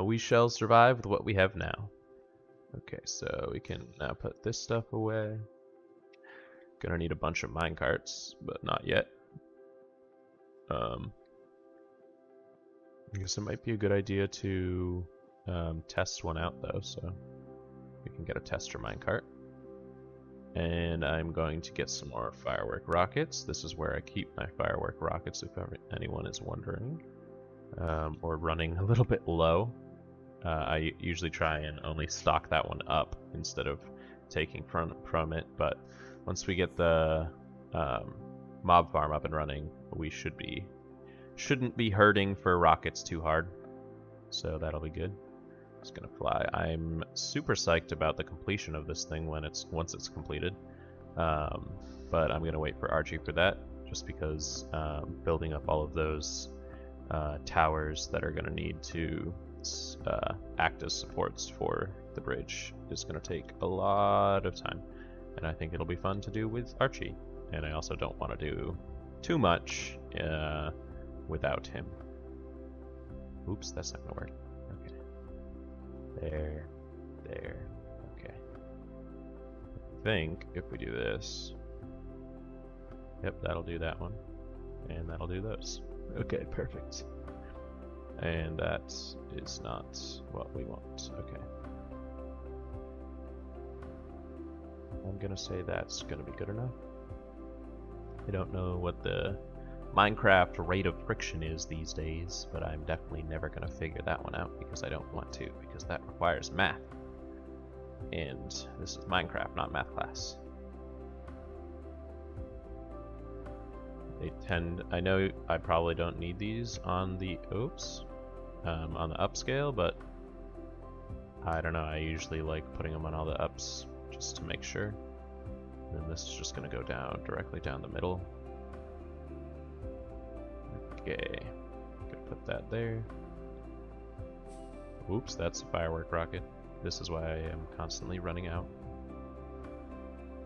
We shall survive with what we have now. Okay, so we can now put this stuff away. Gonna need a bunch of minecarts, but not yet. I guess it might be a good idea to test one out though, so we can get a tester minecart. And I'm going to get some more firework rockets. This is where I keep my firework rockets, if anyone is wondering. Or running a little bit low. I usually try and only stock that one up instead of taking from it, but once we get the mob farm up and running, we shouldn't be hurting for rockets too hard, so that'll be good. It's gonna fly. I'm super psyched about the completion of this thing once it's completed, but I'm gonna wait for Archie for that, just because building up all of those towers that are gonna need to act as supports for the bridge is gonna take a lot of time, and I think it'll be fun to do with Archie, and I also don't want to do too much without him. Oops, that's not gonna work. Okay. There. Okay. I think if we do this, yep, that'll do that one, and that'll do those. Okay, perfect. And that is not what we want. Okay. I'm gonna say that's gonna be good enough. I don't know what the Minecraft rate of friction is these days, but I'm definitely never gonna figure that one out because I don't want to, because that requires math. And this is Minecraft, not math class. I know I probably don't need these on the, on the upscale, but I don't know, I usually like putting them on all the ups just to make sure. And then this is just gonna go down, directly down the middle. Okay, gonna put that there. Oops, that's a firework rocket. This is why I am constantly running out.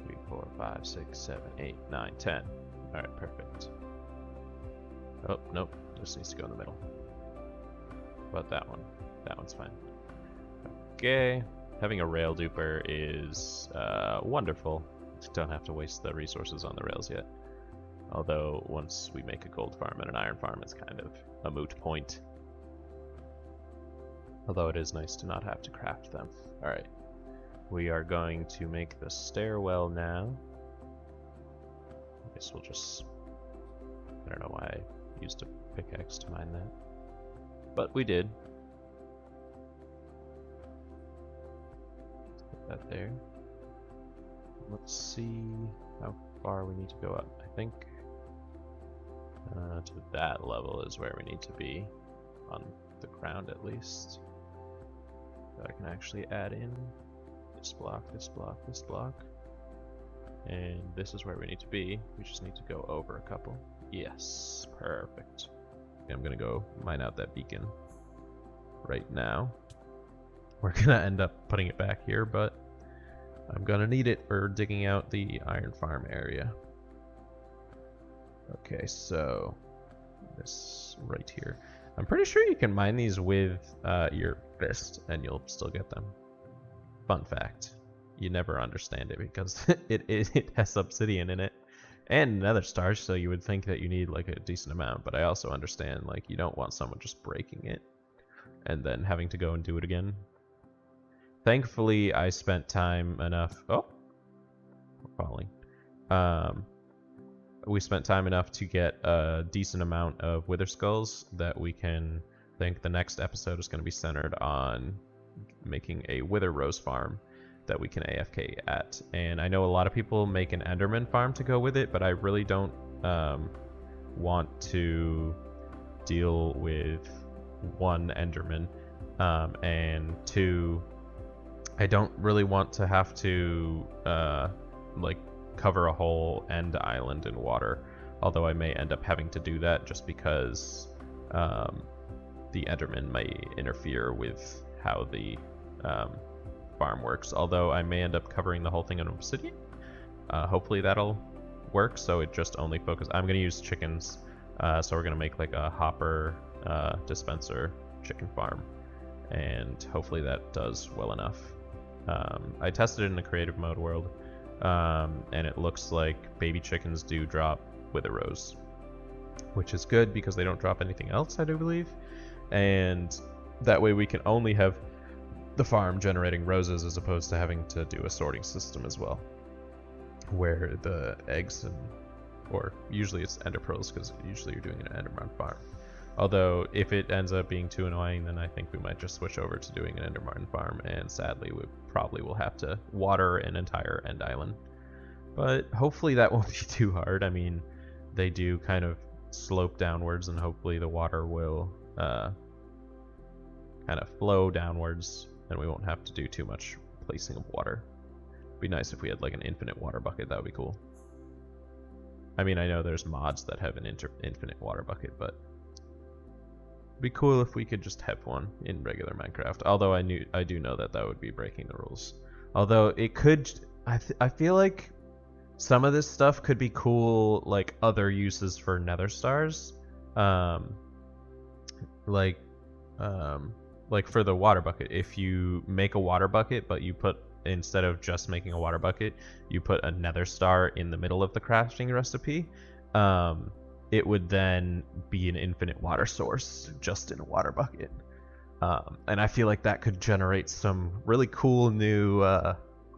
3, 4, 5, 6, 7, 8, 9, 10. Alright, perfect. Oh, nope, this needs to go in the middle. What about that one? That one's fine. Okay, having a rail duper is wonderful. Don't have to waste the resources on the rails yet. Although, once we make a gold farm and an iron farm, it's kind of a moot point. Although it is nice to not have to craft them. Alright, we are going to make the stairwell now. I guess we'll just... I don't know why I used a pickaxe to mine that. But we did. Put that there. Let's see how far we need to go up. I think to that level is where we need to be, on the ground at least. So I can actually add in this block, this block, this block. And this is where we need to be. We just need to go over a couple. Yes, perfect. Okay, I'm gonna go mine out that beacon right now. We're gonna end up putting it back here, but I'm gonna need it for digging out the iron farm area. Okay, so this right here. I'm pretty sure you can mine these with your fist and you'll still get them. Fun fact. You never understand it because it has obsidian in it and nether stars, so you would think that you need like a decent amount, but I also understand like you don't want someone just breaking it and then having to go and do it again. Thankfully, I spent time enough. Oh, we're falling. We spent time enough to get a decent amount of wither skulls that we can. I think the next episode is going to be centered on making a wither rose farm that we can AFK at. And I know a lot of people make an enderman farm to go with it, but I really don't want to deal with one enderman, and two, I don't really want to have to like cover a whole end island in water, although I may end up having to do that just because the enderman may interfere with how the farm works, although I may end up covering the whole thing in obsidian. Hopefully that'll work, so it just only focus. I'm gonna use chickens, so we're gonna make like a hopper dispenser chicken farm, and hopefully that does well enough. I tested it in the creative mode world, and it looks like baby chickens do drop wither rose, which is good because they don't drop anything else, I do believe, and that way we can only have the farm generating roses as opposed to having to do a sorting system as well, where the eggs or usually it's ender pearls, because usually you're doing an enderman farm. Although if it ends up being too annoying, then I think we might just switch over to doing an enderman farm, and sadly we probably will have to water an entire end island. But hopefully that won't be too hard. I mean, they do kind of slope downwards, and hopefully the water will kind of flow downwards, and we won't have to do too much placing of water. It'd be nice if we had like an infinite water bucket. That would be cool. I mean, I know there's mods that have an infinite water bucket, but it'd be cool if we could just have one in regular Minecraft. Although I do know that would be breaking the rules. Although it could, I feel like some of this stuff could be cool, like other uses for nether stars, like for the water bucket. If you make a water bucket, but you put, instead of just making a water bucket, you put a nether star in the middle of the crafting recipe, it would then be an infinite water source just in a water bucket. And I feel like that could generate some really cool new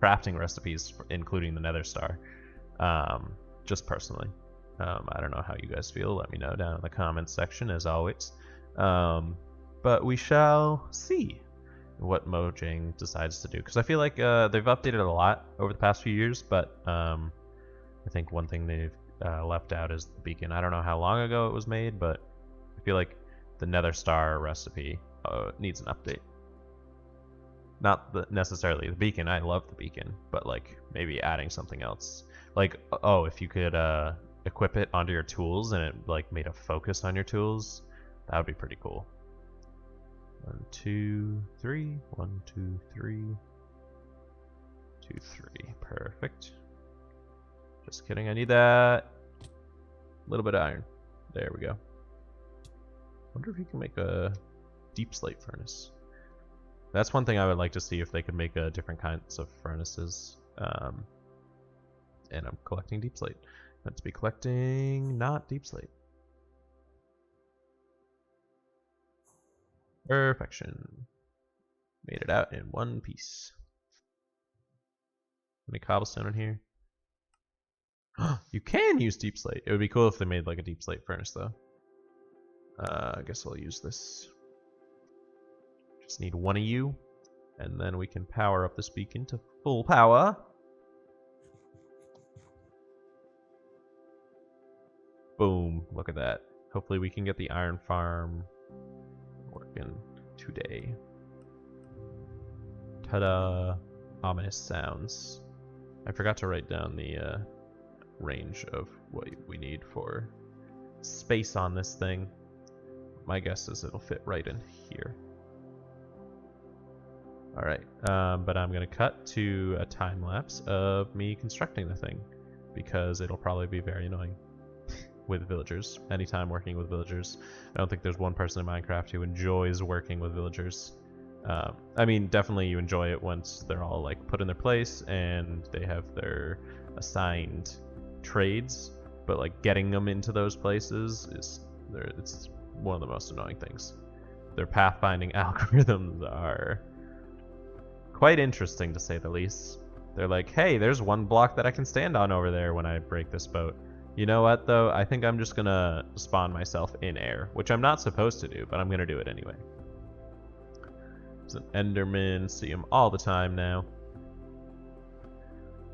crafting recipes, including the nether star. Just personally. I don't know how you guys feel. Let me know down in the comments section, as always. But we shall see what Mojang decides to do, because I feel like they've updated a lot over the past few years, but I think one thing they've left out is the beacon. I don't know how long ago it was made, but I feel like the nether star recipe needs an update. Not necessarily the beacon. I love the beacon, but like maybe adding something else. Like, oh, if you could equip it onto your tools and it like made a focus on your tools, that would be pretty cool. 1, 2, 3. 1, 2, 3. 2, 3. Perfect. Just kidding. I need that. A little bit of iron. There we go. Wonder if you can make a deep slate furnace. That's one thing I would like to see, if they could make different kinds of furnaces. And I'm collecting deep slate. Let's be collecting not deep slate. Perfection. Made it out in one piece. Any cobblestone in here? You can use deep slate. It would be cool if they made like a deep slate furnace, though. I guess I'll use this. Just need one of you, and then we can power up this beacon to full power. Boom. Look at that. Hopefully we can get the iron farm working today. Ta-da. Ominous sounds. I forgot to write down the range of what we need for space on this thing. My guess is it'll fit right in here. Alright, but I'm going to cut to a time lapse of me constructing the thing, because it'll probably be very annoying with villagers. Anytime working with villagers. I don't think there's one person in Minecraft who enjoys working with villagers. I mean, definitely you enjoy it once they're all like put in their place and they have their assigned trades, but like getting them into those places it's one of the most annoying things. Their pathfinding algorithms are quite interesting, to say the least. They're like, hey, there's one block that I can stand on over there when I break this boat. You know what, though? I think I'm just gonna spawn myself in air, which I'm not supposed to do, but I'm gonna do it anyway. There's an Enderman, see him all the time now.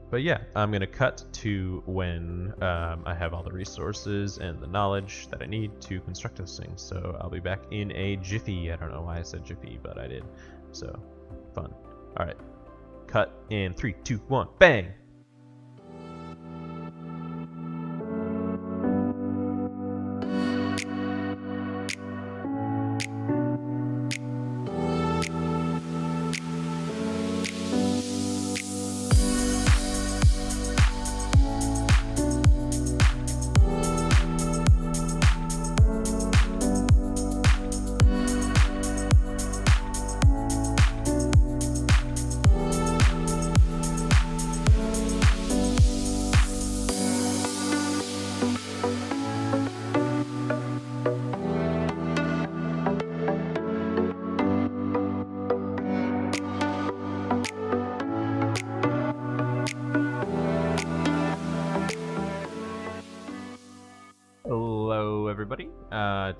But yeah, I'm gonna cut to when I have all the resources and the knowledge that I need to construct this thing. So I'll be back in a jiffy. I don't know why I said jiffy, but I did. So, fun. Alright. Cut in 3, 2, 1, bang!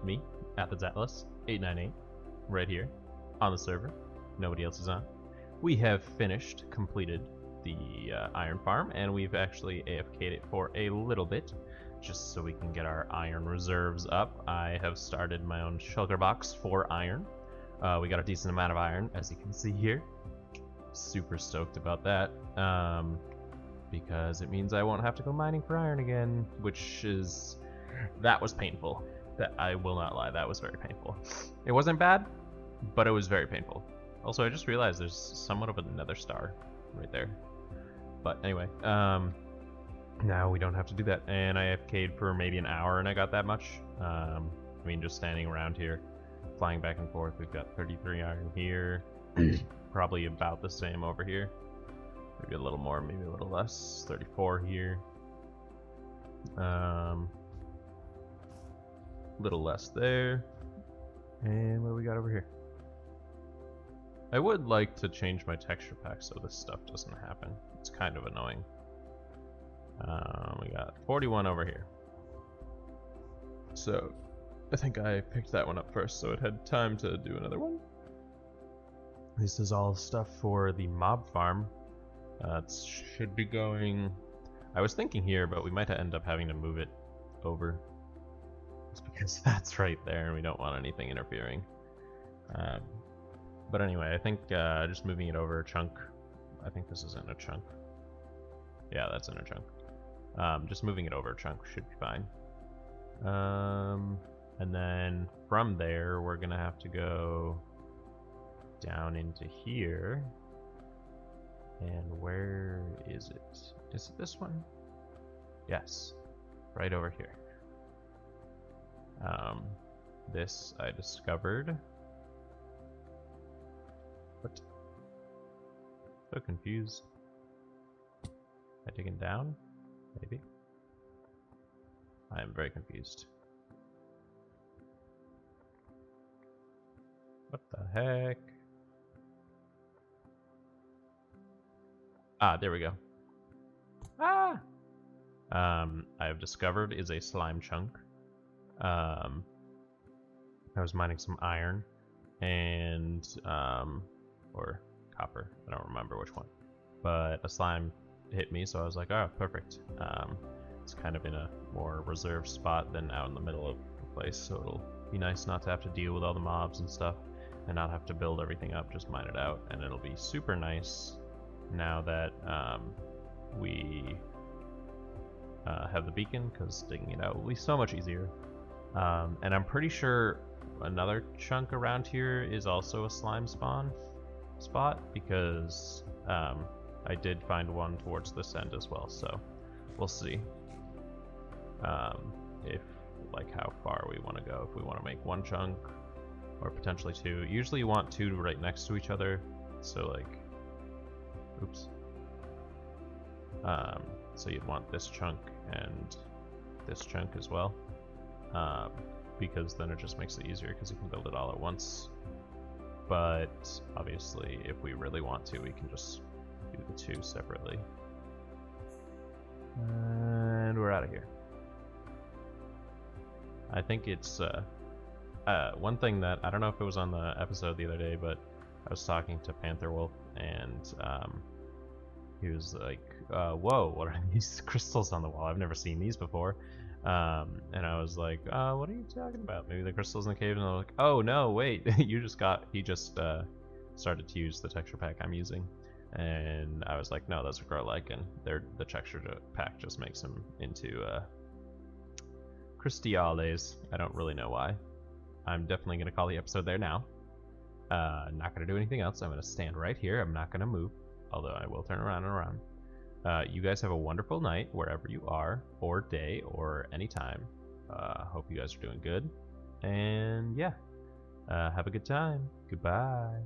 me, Athens Atlas 898, right here on the server. Nobody else is on. We have completed the iron farm, and we've actually AFK'd it for a little bit, just so we can get our iron reserves up. I have started my own shulker box for iron. We got a decent amount of iron, as you can see here. Super stoked about that, because it means I won't have to go mining for iron again, that was painful. That I will not lie, that was very painful. It wasn't bad, but it was very painful. Also, I just realized there's somewhat of another star right there. But anyway, now we don't have to do that. And I AFK'd for maybe an hour and I got that much. I mean, just standing around here, flying back and forth. We've got 33 iron here. Probably about the same over here. Maybe a little more, maybe a little less. 34 here. Little less there. And what do we got over here? I would like to change my texture pack so this stuff doesn't happen. It's kind of annoying. We got 41 over here. So I think I picked that one up first, so it had time to do another one. This is all stuff for the mob farm. It should be going... I was thinking here, but we might end up having to move it over. Just because that's right there and we don't want anything interfering. But anyway, I think just moving it over a chunk. I think this is in a chunk. Yeah, that's in a chunk. Just moving it over a chunk should be fine. And then from there, we're gonna have to go down into here. And where is it? Is it this one? Yes, right over here. This I discovered. What? So confused. Am I digging down? Maybe. I am very confused. What the heck? Ah, there we go. Ah! I've discovered is a slime chunk. I was mining some iron and or copper. I don't remember which one. But a slime hit me, so I was like, oh, perfect. It's kind of in a more reserved spot than out in the middle of the place, so it'll be nice not to have to deal with all the mobs and stuff and not have to build everything up, just mine it out, and it'll be super nice now that we have the beacon, because digging it out will be so much easier. And I'm pretty sure another chunk around here is also a slime spawn spot, because I did find one towards this end as well, so we'll see if, like, how far we want to go, if we want to make one chunk or potentially two. Usually you want two right next to each other, so like, oops. So you'd want this chunk and this chunk as well, because then it just makes it easier because you can build it all at once. But obviously, if we really want to, we can just do the two separately. And we're out of here. I think it's one thing that, I don't know if it was on the episode the other day, but I was talking to Panther Wolf, and he was like, whoa, what are these crystals on the wall? I've never seen these before. And I was like, what are you talking about? Maybe the crystals in the cave? And they're like, oh no, wait, he just started to use the texture pack I'm using. And I was like, no, those are Garlic, and the texture pack just makes them into Crystales. I don't really know why. I'm definitely going to call the episode there now. Not going to do anything else. I'm going to stand right here. I'm not going to move, although I will turn around and around. You guys have a wonderful night wherever you are, or day, or anytime. Hope you guys are doing good. And yeah, have a good time. Goodbye.